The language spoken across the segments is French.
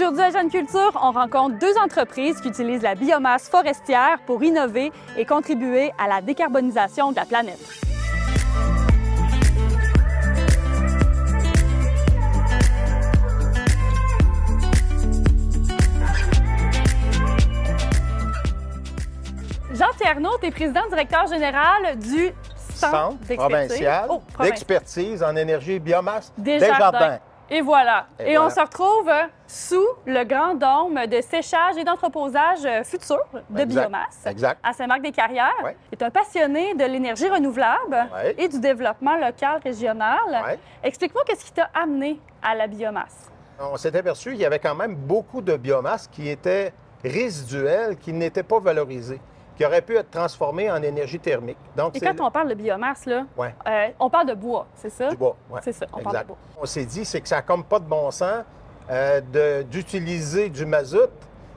Aujourd'hui à Jeune Culture, on rencontre deux entreprises qui utilisent la biomasse forestière pour innover et contribuer à la décarbonisation de la planète. Jean-Pierre Naud, tu es président-directeur général du Centre provincial d'expertise en énergie et biomasse Desjardins. Et voilà. Et voilà. On se retrouve sous le grand dôme de séchage et d'entreposage futur de biomasse à Saint-Marc-des-Carrières. Ouais. Tu es un passionné de l'énergie renouvelable et du développement local, régional. Ouais. Explique-moi qu'est-ce qui t'a amené à la biomasse. On s'est aperçu qu'il y avait quand même beaucoup de biomasse qui était résiduelle, qui n'était pas valorisée, qui aurait pu être transformée en énergie thermique. Donc, et quand on parle de biomasse, là, on parle de bois, c'est ça? Du bois, oui. C'est ça, on parle de bois. On s'est dit, c'est que ça n'a comme pas de bon sens d'utiliser du mazout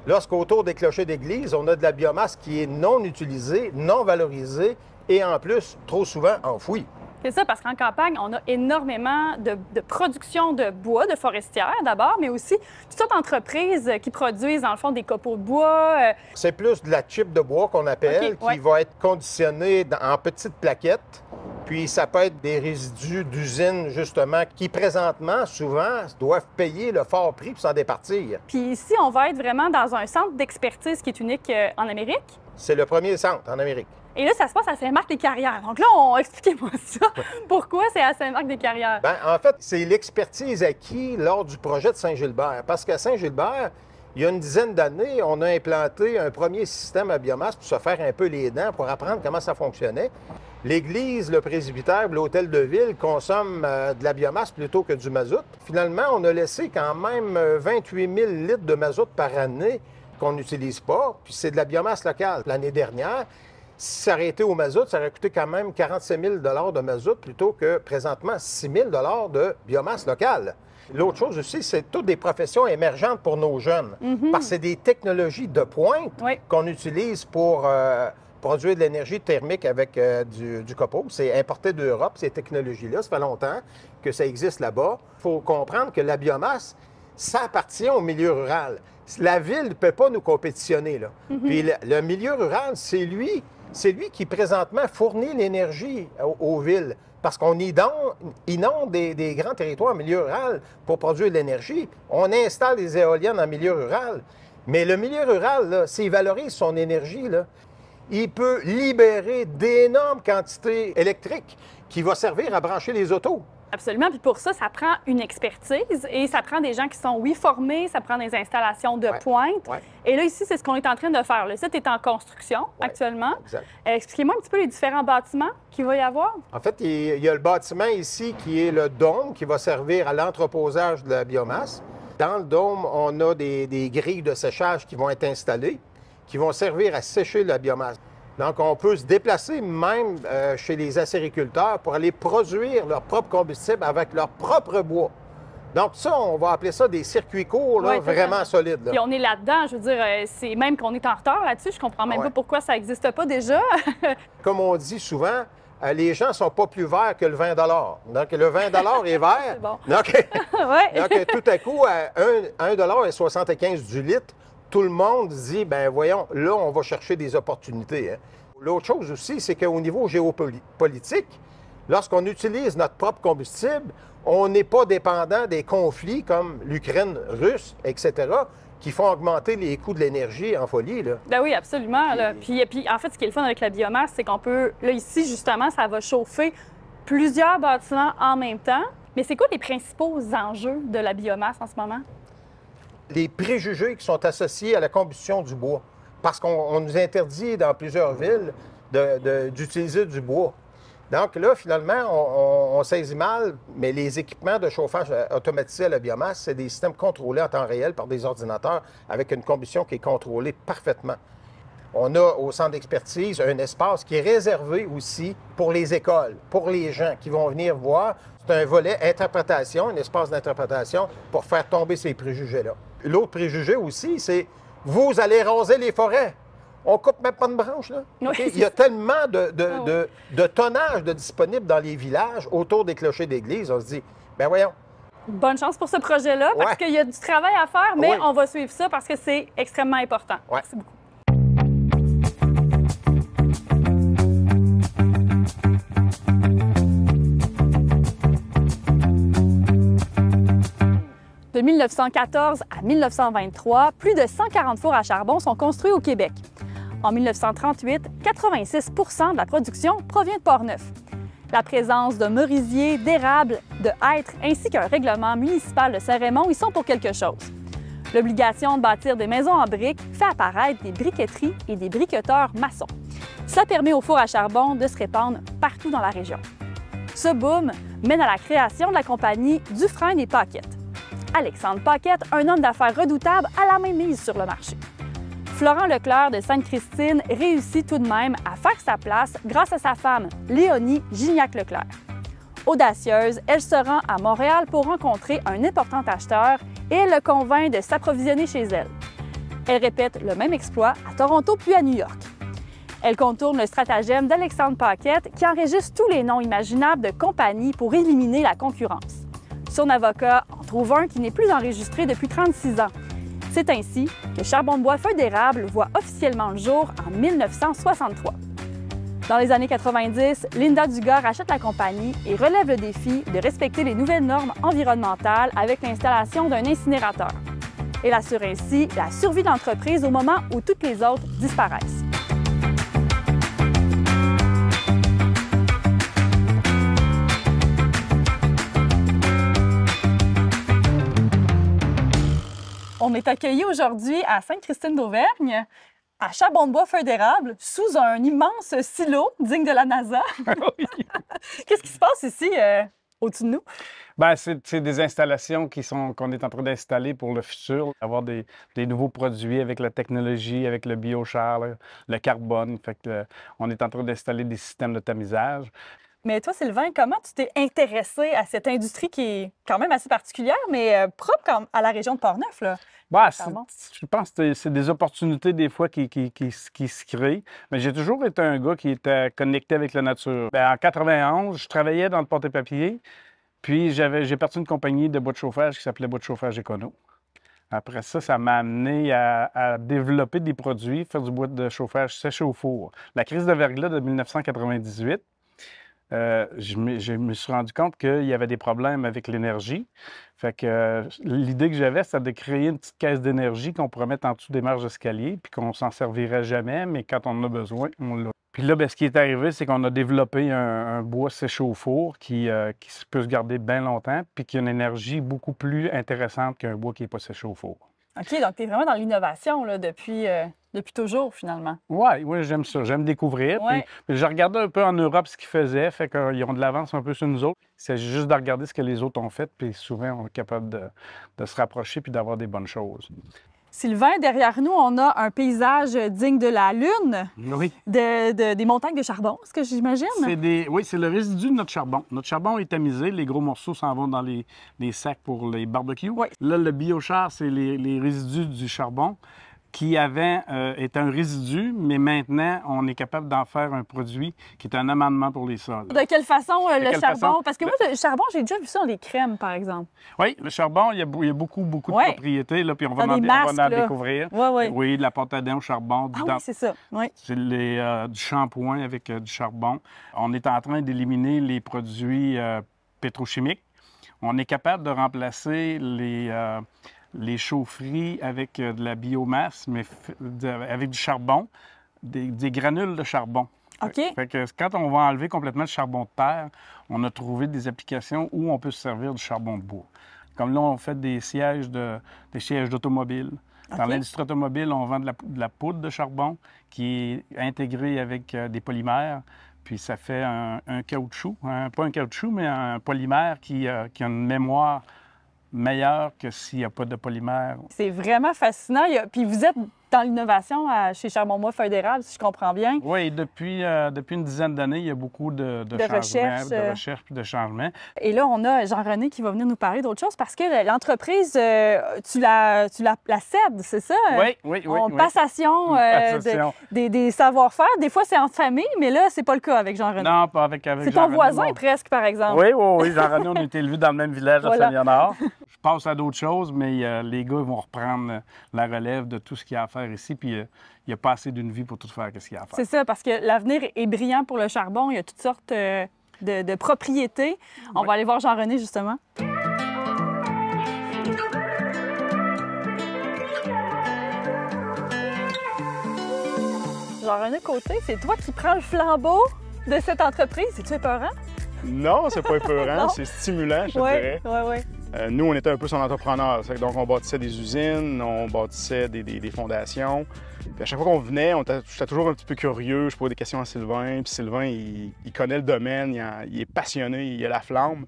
lorsqu'autour des clochers d'église, on a de la biomasse qui est non utilisée, non valorisée et en plus, trop souvent, enfouie. C'est ça, parce qu'en campagne, on a énormément de production de bois, de forestière d'abord, mais aussi toutes sortes d'entreprises qui produisent, dans le fond, des copeaux de bois. C'est plus de la chip de bois qu'on appelle, qui va être conditionnée en petites plaquettes. Puis ça peut être des résidus d'usines, justement, qui présentement, souvent, doivent payer le fort prix pour s'en départir. Puis ici, on va être vraiment dans un centre d'expertise qui est unique en Amérique. C'est le premier centre en Amérique. Et là, ça se passe à Saint-Marc-des-Carrières. Donc là, expliquez-moi ça. Pourquoi c'est à Saint-Marc-des-Carrières? Bien, en fait, c'est l'expertise acquise lors du projet de Saint-Gilbert. Parce qu'à Saint-Gilbert, il y a une dizaine d'années, on a implanté un premier système à biomasse pour se faire un peu les dents, pour apprendre comment ça fonctionnait. L'église, le presbytère, l'hôtel de ville consomment de la biomasse plutôt que du mazout. Finalement, on a laissé quand même 28 000 litres de mazout par année qu'on n'utilise pas. Puis c'est de la biomasse locale. L'année dernière, si ça aurait été au mazout, ça aurait coûté quand même 47 000 de mazout plutôt que présentement 6 000 de biomasse locale. L'autre chose aussi, c'est toutes des professions émergentes pour nos jeunes. Parce que c'est des technologies de pointe qu'on utilise pour produire de l'énergie thermique avec du copeaux. C'est importé d'Europe, ces technologies-là. Ça fait longtemps que ça existe là-bas. Il faut comprendre que la biomasse, ça appartient au milieu rural. La ville ne peut pas nous compétitionner, là. Puis le milieu rural, c'est lui qui présentement fournit l'énergie aux villes. Parce qu'on inonde des grands territoires en milieu rural pour produire de l'énergie. On installe des éoliennes en milieu rural. Mais le milieu rural, là, s'il valorise son énergie, là, il peut libérer d'énormes quantités électriques qui vont servir à brancher les autos. Absolument. Puis pour ça, ça prend une expertise et ça prend des gens qui sont, formés, ça prend des installations de pointe. Et là, ici, c'est ce qu'on est en train de faire. Le site est en construction actuellement. Expliquez-moi un petit peu les différents bâtiments qu'il va y avoir. En fait, il y a le bâtiment ici qui est le dôme qui va servir à l'entreposage de la biomasse. Dans le dôme, on a des grilles de séchage qui vont être installées, qui vont servir à sécher la biomasse. Donc, on peut se déplacer même chez les acériculteurs pour aller produire leur propre combustible avec leur propre bois. Donc, ça, on va appeler ça des circuits courts, là, vraiment solides. Là. Puis on est là-dedans, je veux dire, c'est même qu'on est en retard là-dessus. Je comprends même pas pourquoi ça n'existe pas déjà. Comme on dit souvent, les gens ne sont pas plus verts que le 20 $. Donc, le 20 $ est vert. C'est bon. Donc, tout à coup, à 1,75 $ du litre, tout le monde dit, ben voyons, là, on va chercher des opportunités. Hein. L'autre chose aussi, c'est qu'au niveau géopolitique, lorsqu'on utilise notre propre combustible, on n'est pas dépendant des conflits comme l'Ukraine russe, etc., qui font augmenter les coûts de l'énergie en folie. Là. Ben oui, absolument. Puis, en fait, ce qui est le fun avec la biomasse, c'est qu'on peut, là, ici, justement, ça va chauffer plusieurs bâtiments en même temps. Mais c'est quoi les principaux enjeux de la biomasse en ce moment? Les préjugés qui sont associés à la combustion du bois. Parce qu'on nous interdit dans plusieurs villes d'utiliser du bois. Donc là, finalement, on saisit mal, mais les équipements de chauffage automatisé à la biomasse, c'est des systèmes contrôlés en temps réel par des ordinateurs avec une combustion qui est contrôlée parfaitement. On a au centre d'expertise un espace qui est réservé aussi pour les écoles, pour les gens qui vont venir voir. C'est un volet interprétation, un espace d'interprétation pour faire tomber ces préjugés-là. L'autre préjugé aussi, c'est vous allez raser les forêts. On coupe même pas de branches, là. Okay? Il y a tellement de tonnage de disponible dans les villages autour des clochers d'église. On se dit, ben voyons, Bonne chance pour ce projet-là, parce qu'il y a du travail à faire, mais on va suivre ça parce que c'est extrêmement important. Merci beaucoup. De 1914 à 1923, plus de 140 fours à charbon sont construits au Québec. En 1938, 86 de la production provient de Portneuf. La présence de merisiers, d'érables, de hêtres ainsi qu'un règlement municipal de Saint-Raymond y sont pour quelque chose. L'obligation de bâtir des maisons en briques fait apparaître des briqueteries et des briqueteurs maçons. Cela permet aux fours à charbon de se répandre partout dans la région. Ce boom mène à la création de la compagnie Dufresne et Paquette. Alexandre Paquette, un homme d'affaires redoutable, a la main mise sur le marché. Florent Leclerc de Sainte-Christine réussit tout de même à faire sa place grâce à sa femme, Léonie Gignac-Leclerc. Audacieuse, elle se rend à Montréal pour rencontrer un important acheteur et le convainc de s'approvisionner chez elle. Elle répète le même exploit à Toronto puis à New York. Elle contourne le stratagème d'Alexandre Paquette qui enregistre tous les noms imaginables de compagnies pour éliminer la concurrence. Son avocat en trouve un qui n'est plus enregistré depuis 36 ans. C'est ainsi que Charbon de bois Feu d'érable voit officiellement le jour en 1963. Dans les années 90, Linda Dugas rachète la compagnie et relève le défi de respecter les nouvelles normes environnementales avec l'installation d'un incinérateur. Elle assure ainsi la survie de l'entreprise au moment où toutes les autres disparaissent. On est accueillis aujourd'hui à Sainte-Christine d'Auvergne, à Charbon de bois Feu d'érable, sous un immense silo digne de la NASA. Qu'est-ce qui se passe ici, au-dessus de nous? Bien, c'est des installations qu'on est en train d'installer pour le futur, avoir des nouveaux produits avec la technologie, avec le biochar, le carbone. Fait que, on est en train d'installer des systèmes de tamisage. Mais toi, Sylvain, comment tu t'es intéressé à cette industrie qui est quand même assez particulière, mais propre à la région de Portneuf, là? Bah, je pense que c'est des opportunités des fois qui se créent. Mais j'ai toujours été un gars qui était connecté avec la nature. Bien, en 91, je travaillais dans le porte-papier, puis j'ai parti une compagnie de bois de chauffage qui s'appelait Bois de chauffage Écono. Après ça m'a amené à développer des produits, faire du bois de chauffage séché au four. La crise de verglas de 1998, je me suis rendu compte qu'il y avait des problèmes avec l'énergie. Fait que l'idée que j'avais, c'était de créer une petite caisse d'énergie qu'on pourrait mettre en dessous des marches d'escalier, puis qu'on s'en servirait jamais, mais quand on en a besoin, on l'a. Puis là, bien, ce qui est arrivé, c'est qu'on a développé un bois séché au four qui peut se garder bien longtemps, puis qui a une énergie beaucoup plus intéressante qu'un bois qui n'est pas séché au four. OK, donc tu es vraiment dans l'innovation là, depuis toujours, finalement. Oui, j'aime ça. J'aime découvrir. Ouais. Puis je regardais un peu en Europe ce qu'ils faisaient, fait qu'ils ont de l'avance un peu sur nous autres. C'est juste de regarder ce que les autres ont fait, puis souvent, on est capable de se rapprocher puis d'avoir des bonnes choses. Sylvain, derrière nous, on a un paysage digne de la Lune, oui. Des montagnes de charbon, ce que j'imagine. Oui, c'est le résidu de notre charbon. Notre charbon est tamisé, les gros morceaux s'en vont dans les sacs pour les barbecues. Oui. Là, le biochar, c'est les résidus du charbon qui avant est un résidu, mais maintenant, on est capable d'en faire un produit qui est un amendement pour les sols. De quelle façon le charbon? Parce que moi, le charbon, j'ai déjà vu ça dans les crèmes, par exemple. Oui, le charbon, il y a beaucoup de propriétés, là, puis on va en découvrir. Oui, de la pâte à dents au charbon. Oui, c'est ça. Oui. C'est du shampoing avec du charbon. On est en train d'éliminer les produits pétrochimiques. On est capable de remplacer les chaufferies avec de la biomasse, mais avec du charbon, des granules de charbon. OK. Fait que quand on va enlever complètement le charbon de terre, on a trouvé des applications où on peut se servir du charbon de bois. Comme là, on fait des sièges d'automobile. Okay. Dans l'industrie automobile, on vend de la poudre de charbon qui est intégrée avec des polymères. Puis ça fait un caoutchouc, pas un caoutchouc, mais un polymère qui a une mémoire meilleur que s'il n'y a pas de polymère. C'est vraiment fascinant. Puis vous êtes dans l'innovation chez Charbon-Bois Fédéral, si je comprends bien. Oui, depuis une dizaine d'années, il y a beaucoup de recherche et de changements. Et là, on a Jean-René qui va venir nous parler d'autre chose parce que l'entreprise, tu la cèdes, c'est ça? Oui. Passation, des savoir-faire. Des fois, c'est en famille, mais là, c'est pas le cas avec Jean-René. Non, pas avec c'est ton voisin presque, par exemple. Oui. Jean-René, on a été élevés dans le même village à Saint-Léonard. Je passe à d'autres choses, mais les gars vont reprendre la relève de tout ce qu'il y a à faire ici, puis il n'y a pas assez d'une vie pour tout faire ce qu'il y a à faire. C'est ça, parce que l'avenir est brillant pour le charbon. Il y a toutes sortes de propriétés. On va aller voir Jean-René, justement. Jean-René Côté, c'est toi qui prends le flambeau de cette entreprise. C'est-tu épeurant? Non, c'est pas épeurant, c'est stimulant, je dirais. Oui. Nous, on était un peu son entrepreneur. Donc, on bâtissait des usines, on bâtissait des fondations. Puis à chaque fois qu'on venait, j'étais toujours un petit peu curieux. Je posais des questions à Sylvain. Puis Sylvain, il connaît le domaine, il est passionné, il a la flamme.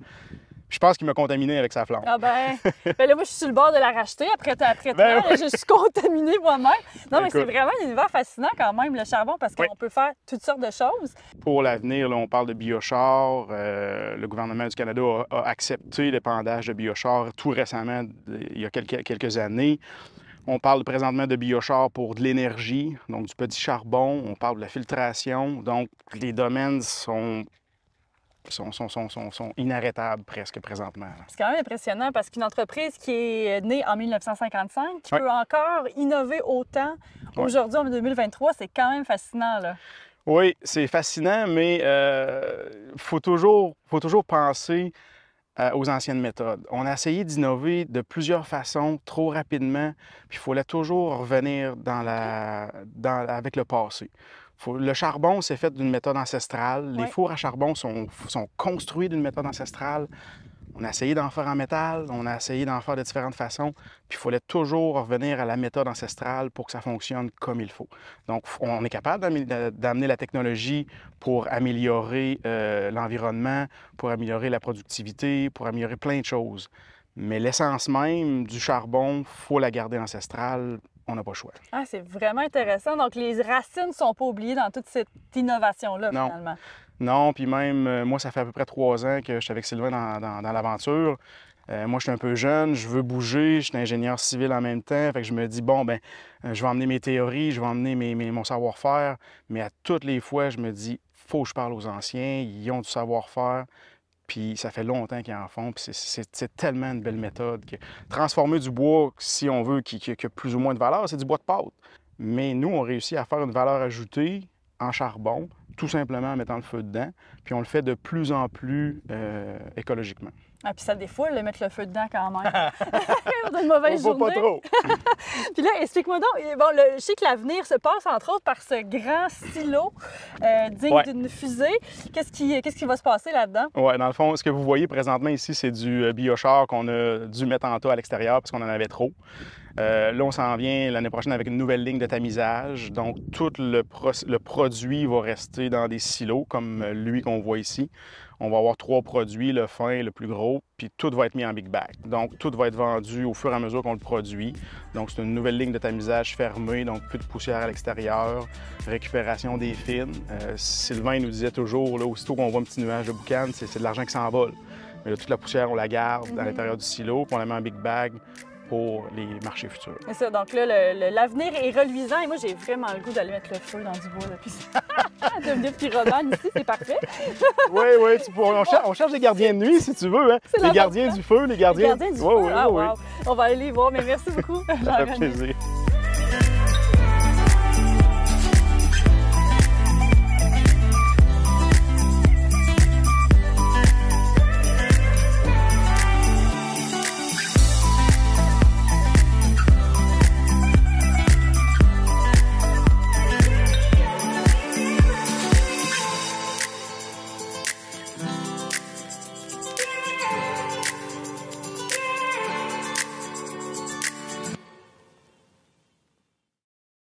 Je pense qu'il m'a contaminé avec sa flamme. Ah ben là, moi, je suis sur le bord de la racheter après toi. Je suis contaminée moi-même. Non, mais c'est vraiment un univers fascinant quand même, le charbon, parce qu'on peut faire toutes sortes de choses. Pour l'avenir, on parle de biochar. Le gouvernement du Canada a accepté l'épandage de biochar tout récemment, il y a quelques années. On parle présentement de biochar pour de l'énergie, donc du petit charbon. On parle de la filtration. Donc, les domaines sont inarrêtables presque présentement. C'est quand même impressionnant parce qu'une entreprise qui est née en 1955, qui peut encore innover autant aujourd'hui en 2023, c'est quand même fascinant, là. Oui, c'est fascinant, mais faut toujours penser aux anciennes méthodes. On a essayé d'innover de plusieurs façons, trop rapidement, puis il fallait toujours revenir avec le passé. Le charbon, c'est fait d'une méthode ancestrale. Les fours à charbon sont construits d'une méthode ancestrale. On a essayé d'en faire en métal, on a essayé d'en faire de différentes façons, puis il fallait toujours revenir à la méthode ancestrale pour que ça fonctionne comme il faut. Donc, on est capable d'amener la technologie pour améliorer l'environnement, pour améliorer la productivité, pour améliorer plein de choses. Mais l'essence même du charbon, il faut la garder ancestrale. On n'a pas le choix. Ah, c'est vraiment intéressant. Donc, les racines ne sont pas oubliées dans toute cette innovation-là, finalement. Non, puis même, moi, ça fait à peu près 3 ans que je suis avec Sylvain dans l'aventure. Moi, je suis un peu jeune, je veux bouger, je suis ingénieur civil en même temps. Fait que je me dis, bon, ben, je vais emmener mes théories, je vais emmener mon savoir-faire. Mais à toutes les fois, je me dis, faut que je parle aux anciens, ils ont du savoir-faire. Puis ça fait longtemps qu'ils en font, puis c'est tellement une belle méthode. Transformer du bois, si on veut, qui a plus ou moins de valeur, c'est du bois de pâte. Mais nous, on réussit à faire une valeur ajoutée en charbon, tout simplement en mettant le feu dedans, puis on le fait de plus en plus écologiquement. Ah, puis ça défoule de mettre le feu dedans quand même. On a une mauvaise journée. Pas trop. Puis là, explique-moi donc, bon, je sais que l'avenir se passe entre autres par ce grand silo digne d'une fusée. Qu'est-ce qui va se passer là-dedans? Oui, dans le fond, ce que vous voyez présentement ici, c'est du biochar qu'on a dû mettre en tas à l'extérieur parce qu'on en avait trop. Là, on s'en vient l'année prochaine avec une nouvelle ligne de tamisage. Donc, tout le produit va rester dans des silos comme lui qu'on voit ici. On va avoir 3 produits, le fin et le plus gros, puis tout va être mis en big bag. Donc, tout va être vendu au fur et à mesure qu'on le produit. Donc, c'est une nouvelle ligne de tamisage fermée, donc plus de poussière à l'extérieur, récupération des fines. Sylvain nous disait toujours, là, aussitôt qu'on voit un petit nuage de boucan, c'est de l'argent qui s'envole. Mais là, toute la poussière, on la garde à l'intérieur du silo, puis on la met en big bag pour les marchés futurs. C'est ça. Donc là, l'avenir est reluisant et moi, j'ai vraiment le goût d'aller mettre le feu dans du bois. Là, puis devenir pyromane ici, c'est parfait. Oui, on cherche des gardiens de nuit, si tu veux. Hein? Les gardiens du feu, les gardiens du feu. Ah, wow. On va aller les voir, mais merci beaucoup. Ça fait plaisir.